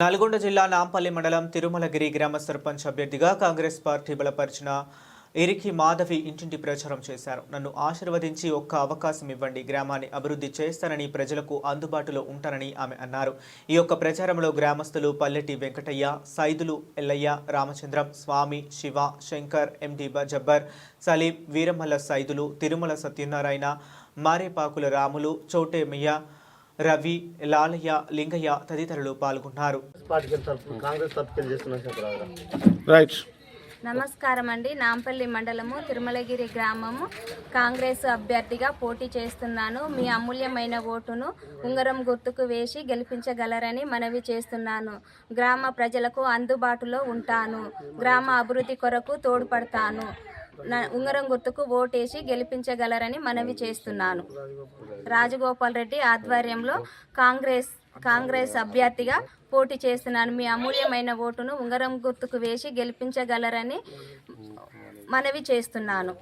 నల్గొండ జిల్లా నాంపల్లి మండలం తిరుమలగిరి గ్రామ సర్పంచ్ అభ్యర్థిగా కాంగ్రెస్ పార్టీ బలపరిచిన ఇరికి మాధవి ఇంటింటి ప్రచారం చేశారు. నన్ను ఆశీర్వదించి ఒక్క అవకాశం ఇవ్వండి, గ్రామాన్ని అభివృద్ధి చేస్తానని, ప్రజలకు అందుబాటులో ఉంటానని ఆమె అన్నారు. ఈ యొక్క ప్రచారంలో గ్రామస్తులు పల్లెటి వెంకటయ్య, సైదులు ఎల్లయ్య, రామచంద్రం, స్వామి, శివ, శంకర్, ఎండి జబ్బర్, సలీం, వీరమల్ల సైదులు, తిరుమల సత్యనారాయణ, మారేపాకుల రాములు, చోటేమయ్య, రవి, లాలయ్య, లింగయ్య తదితరులు పాల్గొన్నారు. నమస్కారం అండి. నాంపల్లి మండలము తిరుమలగిరి గ్రామము కాంగ్రెస్ అభ్యర్థిగా పోటీ చేస్తున్నాను. మీ అమూల్యమైన ఓటును ఉంగరం గుర్తుకు వేసి గెలిపించగలరని మనవి చేస్తున్నాను. గ్రామ ప్రజలకు అందుబాటులో ఉంటాను. గ్రామ అభివృద్ధి కొరకు తోడ్పడతాను. ఉంగరం గుర్తుకు ఓటేసి గెలిపించగలరని మనవి చేస్తున్నాను. రాజగోపాల్ రెడ్డి ఆధ్వర్యంలో కాంగ్రెస్ అభ్యర్థిగా పోటీ చేస్తున్నాను. మీ అమూల్యమైన ఓటును ఉంగరం గుర్తుకు వేసి గెలిపించగలరని మనవి చేస్తున్నాను.